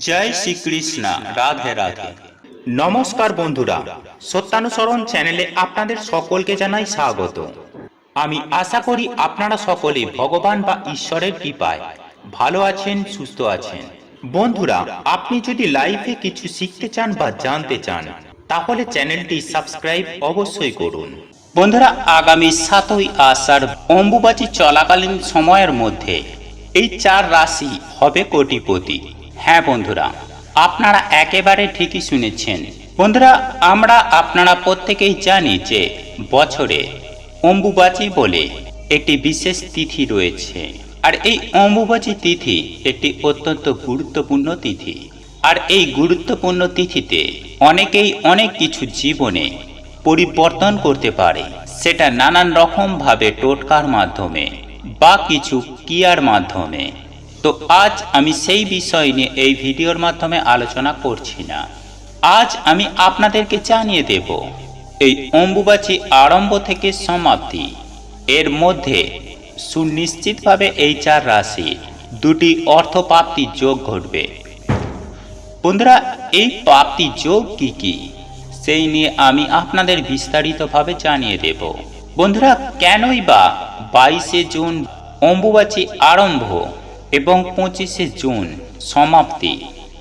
জয় শ্রীকৃষ্ণ। রাধে রাধে। নমস্কার বন্ধুরা, সত্যানুসরণ চ্যানেলে আপনাদের সকলকে জানাই স্বাগত। আমি আশা করি আপনারা সকলে ভগবান বা ঈশ্বরের কৃপায় ভালো আছেন, সুস্থ আছেন। বন্ধুরা, আপনি যদি লাইফে কিছু শিখতে চান বা জানতে চান তাহলে চ্যানেলটি সাবস্ক্রাইব অবশ্যই করুন। বন্ধুরা, আগামী 7ই আষাঢ় অম্বুবাচী চলাকালীন সময়ের মধ্যে এই 4 রাশি হবে কোটিপতি। হ্যাঁ বন্ধুরা, আপনারা একেবারে ঠিকই শুনেছেন। বন্ধুরা, আপনারা প্রত্যেকেই জানি যে বছরে অম্বুবাচী বলে একটি বিশেষ তিথি রয়েছে, আর এই অম্বুবাচী তিথি একটি অত্যন্ত গুরুত্বপূর্ণ তিথি। আর এই গুরুত্বপূর্ণ তিথিতে অনেকেই অনেক কিছু জীবনে পরিবর্তন করতে পারে, সেটা নানান রকম ভাবে টোটকার মাধ্যমে বা কিছু ক্রিয়ার মাধ্যমে। তো আজ আমি সেই বিষয় নিয়ে এই ভিডিওর মাধ্যমে আলোচনা করছি না। আজ আমি আপনাদেরকে জানিয়ে দেব এই অম্বুবাচী আরম্ভ থেকে সমাপ্তি এর মধ্যে সুনিশ্চিতভাবে এই 4 রাশি দুটি অর্থপ্রাপ্তির যোগ ঘটবে। বন্ধুরা, এই প্রাপ্তি যোগ কি কি সেই নিয়ে আমি আপনাদের বিস্তারিতভাবে জানিয়ে দেব। বন্ধুরা, কেনই বা 22শে জুন অম্বুবাচী আরম্ভ এবং 25শে জুন সমাপ্তি,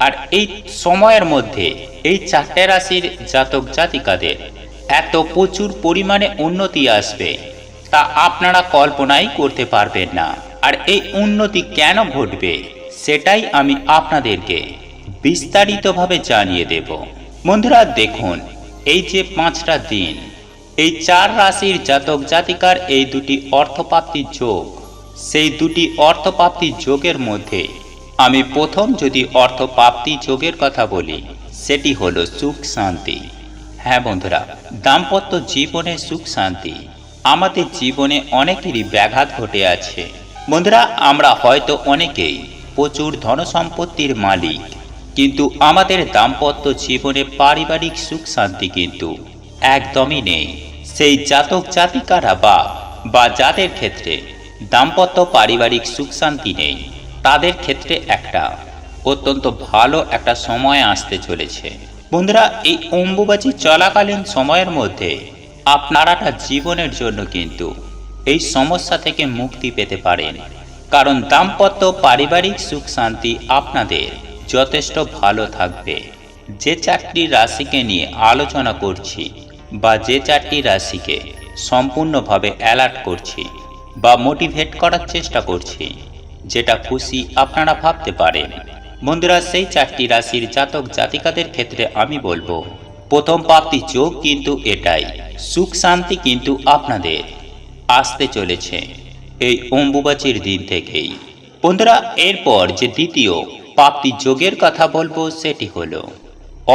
আর এই সময়ের মধ্যে এই 4টে রাশির জাতক জাতিকাদের এত প্রচুর পরিমাণে উন্নতি আসবে তা আপনারা কল্পনাই করতে পারবেন না। আর এই উন্নতি কেন ঘটবে সেটাই আমি আপনাদেরকে বিস্তারিতভাবে জানিয়ে দেব। বন্ধুরা দেখুন, এই যে 5টা দিন এই 4 রাশির জাতক জাতিকার এই দুটি অর্থপ্রাপ্তির যোগ, সেই দুটি অর্থপ্রাপ্তির যোগের মধ্যে আমি প্রথম যদি অর্থপ্রাপ্তি যোগের কথা বলি সেটি হলো সুখ শান্তি। হ্যাঁ বন্ধুরা, দাম্পত্য জীবনে সুখ শান্তি। আমাদের জীবনে অনেকেরই ব্যাঘাত ঘটে আছে। বন্ধুরা, আমরা হয়তো অনেকেই প্রচুর ধনসম্পত্তির মালিক, কিন্তু আমাদের দাম্পত্য জীবনে পারিবারিক সুখ শান্তি কিন্তু একদমই নেই। সেই জাতক জাতিকারা বা যাদের ক্ষেত্রে দাম্পত্য পারিবারিক সুখ শান্তি নেই, তাদের ক্ষেত্রে একটা অত্যন্ত ভালো একটা সময় আসতে চলেছে। বন্ধুরা, এই অম্বুবাচী চলাকালীন সময়ের মধ্যে আপনারা জীবনের জন্য কিন্তু এই সমস্যা থেকে মুক্তি পেতে পারেন, কারণ দাম্পত্য পারিবারিক সুখ শান্তি আপনাদের যথেষ্ট ভালো থাকবে। যে 4টি রাশিকে নিয়ে আলোচনা করছি বা যে 4টি রাশিকে সম্পূর্ণভাবে অ্যালার্ট করছি বা মোটিভেট করার চেষ্টা করছি, যেটা খুশি আপনারা ভাবতে পারেন। বন্ধুরা, সেই 4টি রাশির জাতক জাতিকাদের ক্ষেত্রে আমি বলবো প্রথম প্রাপ্তি যোগ কিন্তু এটাই, সুখ শান্তি কিন্তু আপনাদের আসতে চলেছে এই অম্বুবাচীর দিন থেকেই। বন্ধুরা, এরপর যে দ্বিতীয় প্রাপ্তি যোগের কথা বলবো সেটি হলো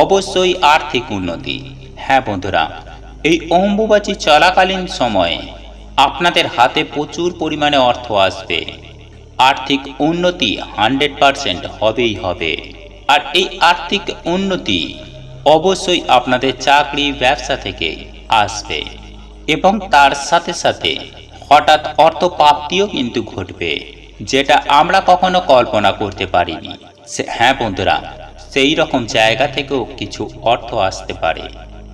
অবশ্যই আর্থিক উন্নতি। হ্যাঁ বন্ধুরা, এই অম্বুবাচী চলাকালীন সময়ে আপনাদের হাতে প্রচুর পরিমাণে অর্থ আসবে। আর্থিক উন্নতি 100% হবেই হবে। আর এই আর্থিক উন্নতি অবশ্যই আপনাদের চাকরি ব্যবসা থেকে আসবে, এবং তার সাথে সাথে হঠাৎ অর্থ প্রাপ্তিও কিন্তু ঘটবে, যেটা আমরা কখনো কল্পনা করতে পারিনি। হ্যাঁ বন্ধুরা, সেই রকম জায়গা থেকেও কিছু অর্থ আসতে পারে।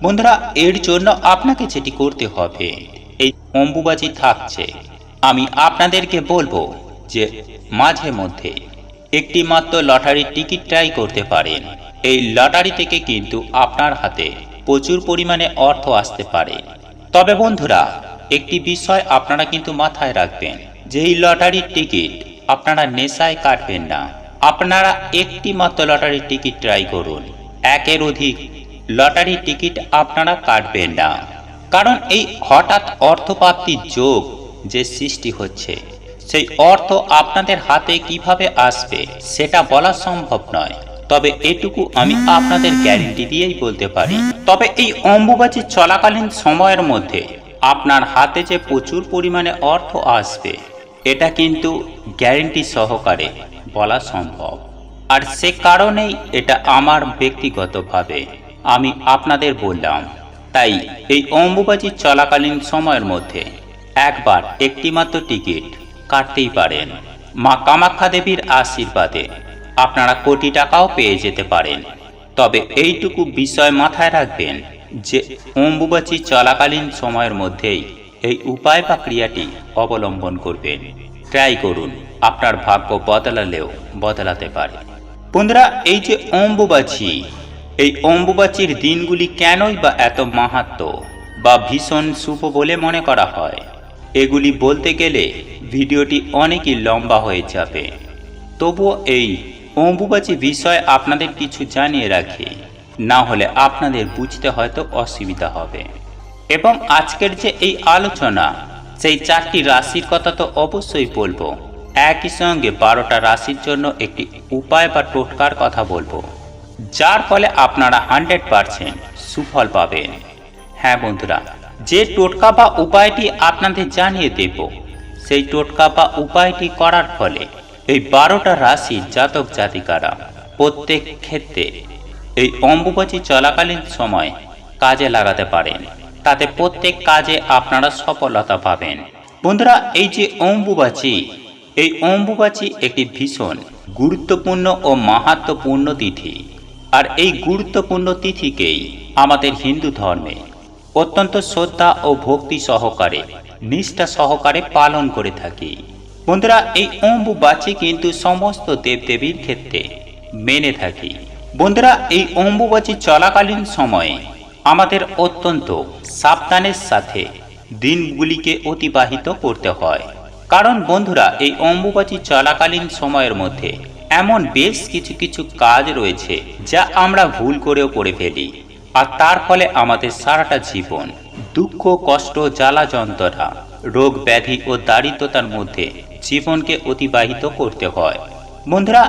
বন্ধুরা, এর জন্য আপনাকে যেটি করতে হবে, এই অম্বুবাচী থাকছে, আমি আপনাদেরকে বলবো যে মাঝে মধ্যে একটি মাত্র লটারির টিকিট ট্রাই করতে পারেন। এই লটারি থেকে কিন্তু আপনার হাতে প্রচুর পরিমাণে অর্থ আসতে পারে। তবে বন্ধুরা, একটি বিষয় আপনারা কিন্তু মাথায় রাখবেন যে এই লটারির টিকিট আপনারা নেশায় কাটবেন না। আপনারা একটি মাত্র লটারির টিকিট ট্রাই করুন, একের অধিক লটারির টিকিট আপনারা কাটবেন না। কারণ এই হঠাৎ অর্থপ্রাপ্তির যোগ যে সৃষ্টি হচ্ছে, সেই অর্থ আপনাদের হাতে কিভাবে আসবে সেটা বলা সম্ভব নয়। তবে এটুকু আমি আপনাদের গ্যারেন্টি দিয়েই বলতে পারি। তবে এই অম্বুবাচী চলাকালীন সময়ের মধ্যে আপনার হাতে যে প্রচুর পরিমাণে অর্থ আসবে, এটা কিন্তু গ্যারেন্টি সহকারে বলা সম্ভব। আর সে কারণেই এটা আমার ব্যক্তিগতভাবে আমি আপনাদের বললাম। তাই এই অম্বুবাচী চলাকালীন সময়ের মধ্যে একবার একটি মাত্র টিকিট কাটতেই পারেন। মা কামাখ্যা দেবীর আশীর্বাদে আপনারা কোটি টাকাও পেয়ে যেতে পারেন। তবে এইটুকু বিষয় মাথায় রাখবেন যে অম্বুবাচী চলাকালীন সময়ের মধ্যেই এই উপায় বা ক্রিয়াটি অবলম্বন করবেন। ট্রাই করুন, আপনার ভাগ্য বদলালেও বদলাতে পারে। বন্ধুরা, এই যে অম্বুবাচী, এই অম্বুবাচীর দিনগুলি কেনই বা এত মাহাত্ম্য বা ভীষণ শুভ বলে মনে করা হয়, এগুলি বলতে গেলে ভিডিওটি অনেকই লম্বা হয়ে যাবে। তবুও এই অম্বুবাচী বিষয়ে আপনাদের কিছু জানিয়ে রাখি, না হলে আপনাদের বুঝতে হয়তো অসুবিধা হবে। এবং আজকের যে এই আলোচনা, সেই 4টি রাশির কথা তো অবশ্যই বলবো, একই সঙ্গে 12টা রাশির জন্য একটি উপায় বা টোটকার কথা বলবো, যার ফলে আপনারা 100% সুফল পাবেন। হ্যাঁ বন্ধুরা, যে টোটকা বা উপায়টি আপনাদের জানিয়ে দেব, সেই টোটকা বা উপায়টি করার ফলে এই 12টা রাশির জাতক জাতিকারা প্রত্যেক ক্ষেত্রে এই অম্বুবাচী চলাকালীন সময় কাজে লাগাতে পারেন। তাতে প্রত্যেক কাজে আপনারা সফলতা পাবেন। বন্ধুরা, এই যে অম্বুবাচী, এই অম্বুবাচী একটি ভীষণ গুরুত্বপূর্ণ ও মাহাত্ম্যপূর্ণ তিথি। আর এই গুরুত্বপূর্ণ তিথিকেই আমাদের হিন্দু ধর্মে অত্যন্ত শ্রদ্ধা ও ভক্তি সহকারে, নিষ্ঠা সহকারে পালন করে থাকি। বন্ধুরা, এই অম্বুবাচী কিন্তু সমস্ত দেবদেবীর ক্ষেত্রে মেনে থাকি। বন্ধুরা, এই অম্বুবাচী চলাকালীন সময়ে আমাদের অত্যন্ত সাবধানের সাথে দিনগুলিকে অতিবাহিত করতে হয়। কারণ বন্ধুরা, এই অম্বুবাচী চলাকালীন সময়ের মধ্যে এমন বেশ কিছু কিছু কাজ রয়েছে যা আমরা ভুল করেও করে ফেলি, আর তার ফলে আমাদের সারাটা জীবন দুঃখ, কষ্ট, জ্বালা যন্ত্রণা, রোগ ব্যাধি ও দারিদ্রতার মধ্যে জীবনকে অতিবাহিত করতে হয়। বন্ধুরা,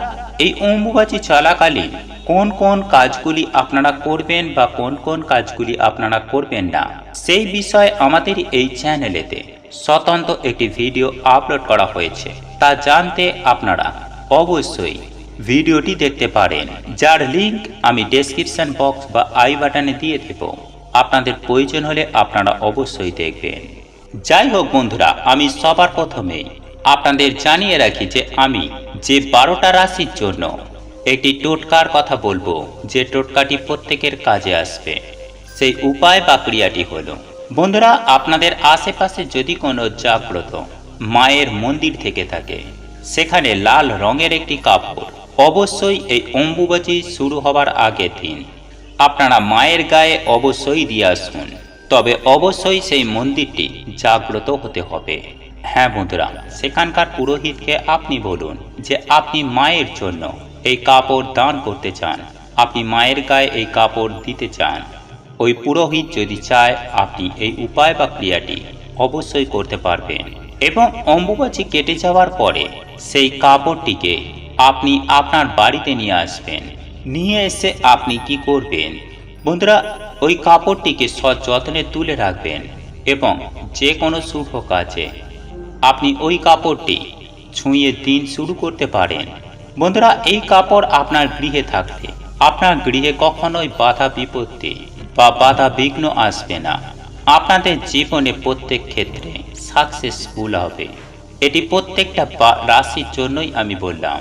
এই অম্বুবাচী চলাকালীন কোন কোন কাজগুলি আপনারা করবেন বা কোন কোন কাজগুলি আপনারা করবেন না, সেই বিষয়ে আমাদের এই চ্যানেলেতে স্বতন্ত্র একটি ভিডিও আপলোড করা হয়েছে। তা জানতে আপনারা অবশ্যই ভিডিওটি দেখতে পারেন, যার লিংক আমি ডেসক্রিপশন বক্স বা আই বাটনে দিয়ে দেব। আপনাদের প্রয়োজন হলে আপনারা অবশ্যই দেখবেন। যাই হোক বন্ধুরা, আমি সবার প্রথমে আপনাদের জানিয়ে রাখি যে আমি যে 12টা রাশির জন্য একটি টোটকার কথা বলবো, যে টোটকাটি প্রত্যেকের কাজে আসবে। সেই উপায় বা ক্রিয়াটি হলো, বন্ধুরা, আপনাদের আশেপাশে যদি কোনো জাগ্রত মায়ের মন্দির থেকে থাকে, সেখানে লাল রঙের একটি কাপড় অবশ্যই এই অম্বুবাচী শুরু হবার আগের দিন আপনারা মায়ের গায়ে অবশ্যই দিয়ে আসুন। তবে অবশ্যই সেই মন্দিরটি জাগ্রত হতে হবে। হ্যাঁ বন্ধুরা, সেখানকার পুরোহিতকে আপনি বলুন যে আপনি মায়ের জন্য এই কাপড় দান করতে চান, আপনি মায়ের গায়ে এই কাপড় দিতে চান। ওই পুরোহিত যদি চায়, আপনি এই উপায় বা ক্রিয়াটি অবশ্যই করতে পারবেন। এবং অম্বুবাচী কেটে যাওয়ার পরে সেই কাপড়টিকে আপনি আপনার বাড়িতে নিয়ে আসবেন। নিয়ে এসে আপনি কি করবেন বন্ধুরা, ওই কাপড়টিকে সযত্নে তুলে রাখবেন এবং যে কোনো শুভ কাজে আপনি ওই কাপড়টি ছুঁয়ে দিন শুরু করতে পারেন। বন্ধুরা, এই কাপড় আপনার গৃহে থাকলে আপনার গৃহে কখনোই বাধা বিপত্তি বা বাধা বিঘ্ন আসবে না। আপনাদের জীবনে প্রত্যেক ক্ষেত্রে সাকসেসফুল হবে। এটি প্রত্যেকটা রাশির জন্যই আমি বললাম।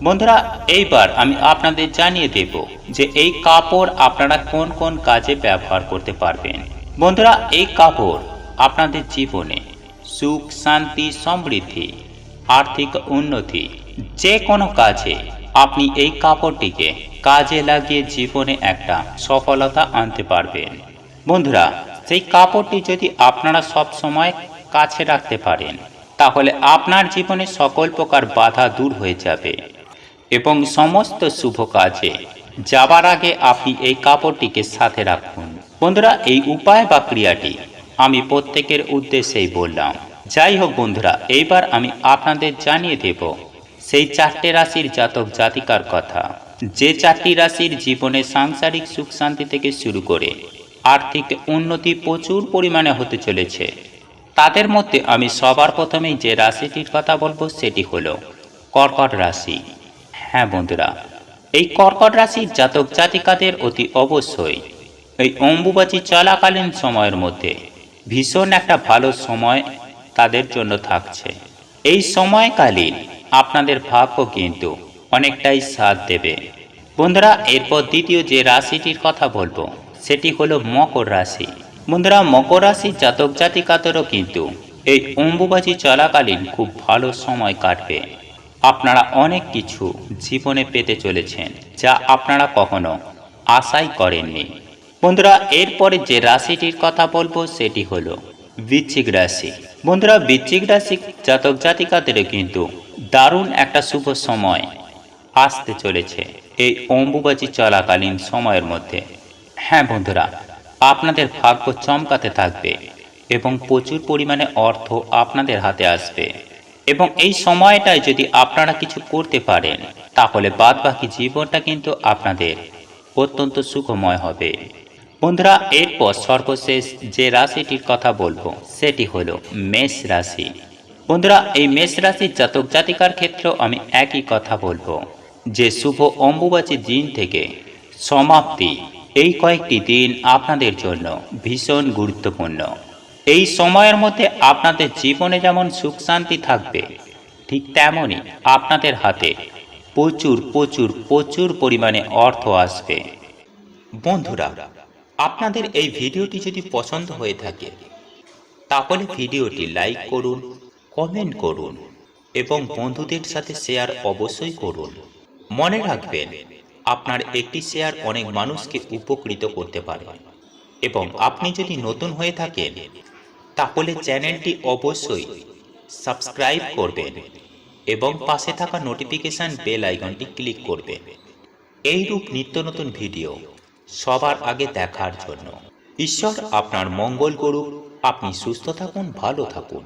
বন্ধুরা, এইবার আমি আপনাদের জানিয়ে দেব যে এই কাপড় আপনারা কোন কোন কাজে ব্যবহার করতে পারবেন। বন্ধুরা, এই কাপড় আপনাদের জীবনে সুখ, শান্তি, সমৃদ্ধি, আর্থিক উন্নতি, যে কোনো কাজে আপনি এই কাপড়টিকে কাজে লাগিয়ে জীবনে একটা সফলতা আনতে পারবেন। বন্ধুরা, সেই কাপড়টি যদি আপনারা সব সময় কাছে রাখতে পারেন, তাহলে আপনার জীবনে সকল প্রকার বাধা দূর হয়ে যাবে এবং সমস্ত শুভ কাজে যাবার আগে আপনি এই কাপড়টিকে সাথে রাখুন। বন্ধুরা, এই উপায় বা ক্রিয়াটি আমি প্রত্যেকের উদ্দেশ্যেই বললাম। যাই হোক বন্ধুরা, এইবার আমি আপনাদের জানিয়ে দেব সেই 4টে রাশির জাতক জাতিকার কথা, যে 4টি রাশির জীবনে সাংসারিক সুখ শান্তি থেকে শুরু করে আর্থিক উন্নতি প্রচুর পরিমাণে হতে চলেছে। তাদের মধ্যে আমি সবার প্রথমেই যে রাশিটির কথা বলবো সেটি হলো কর্কট রাশি। হ্যাঁ বন্ধুরা, এই কর্কট রাশির জাতক জাতিকাদের অতি অবশ্যই এই অম্বুবাচী চলাকালীন সময়ের মধ্যে ভীষণ একটা ভালো সময় তাদের জন্য থাকছে। এই সময়কালীন আপনাদের ভাগ্য কিন্তু অনেকটাই সাথ দেবে। বন্ধুরা, এরপর দ্বিতীয় যে রাশিটির কথা বলবো সেটি হলো মকর রাশি। বন্ধুরা, মকর রাশির জাতক জাতিকাদেরও কিন্তু এই অম্বুবাচী চলাকালীন খুব ভালো সময় কাটবে। আপনারা অনেক কিছু জীবনে পেতে চলেছেন যা আপনারা কখনো আশাই করেননি। বন্ধুরা, এরপরে যে রাশিটির কথা বলবো সেটি হলো বৃশ্চিক রাশি। বন্ধুরা, বৃশ্চিক রাশি জাতক জাতিকাদেরও কিন্তু দারুণ একটা শুভ সময় আসতে চলেছে এই অম্বুবাচী চলাকালীন সময়ের মধ্যে। হ্যাঁ বন্ধুরা, আপনাদের ভাগ্য চমকাতে থাকবে এবং প্রচুর পরিমাণে অর্থ আপনাদের হাতে আসবে। এবং এই সময়টায় যদি আপনারা কিছু করতে পারেন তাহলে বাদবাকি জীবনটা কিন্তু আপনাদের অত্যন্ত সুখময় হবে। বন্ধুরা, এরপর সর্বশেষ যে রাশিটির কথা বলবো সেটি হলো মেষ রাশি। বন্ধুরা, এই মেষ রাশির জাতক জাতিকার ক্ষেত্রেও আমি একই কথা বলবো যে শুভ অম্বুবাচী দিন থেকে সমাপ্তি এই কয়েকটি দিন আপনাদের জন্য ভীষণ গুরুত্বপূর্ণ। এই সময়ের মধ্যে আপনাদের জীবনে যেমন সুখ শান্তি থাকবে, ঠিক তেমনই আপনাদের হাতে প্রচুর প্রচুর প্রচুর পরিমাণে অর্থ আসবে। বন্ধুরা, আপনাদের এই ভিডিওটি যদি পছন্দ হয়ে থাকে তাহলে ভিডিওটি লাইক করুন, কমেন্ট করুন এবং বন্ধুদের সাথে শেয়ার অবশ্যই করুন। মনে রাখবেন, আপনার একটি শেয়ার অনেক মানুষকে উপকৃত করতে পারে। এবং আপনি যদি নতুন হয়ে থাকেন তাহলে চ্যানেলটি অবশ্যই সাবস্ক্রাইব করবেন এবং পাশে থাকা নোটিফিকেশন বেল আইকনটি ক্লিক করবেন এইরূপ নিত্য নতুন ভিডিও সবার আগে দেখার জন্য। ঈশ্বর আপনার মঙ্গল করুক। আপনি সুস্থ থাকুন, ভালো থাকুন।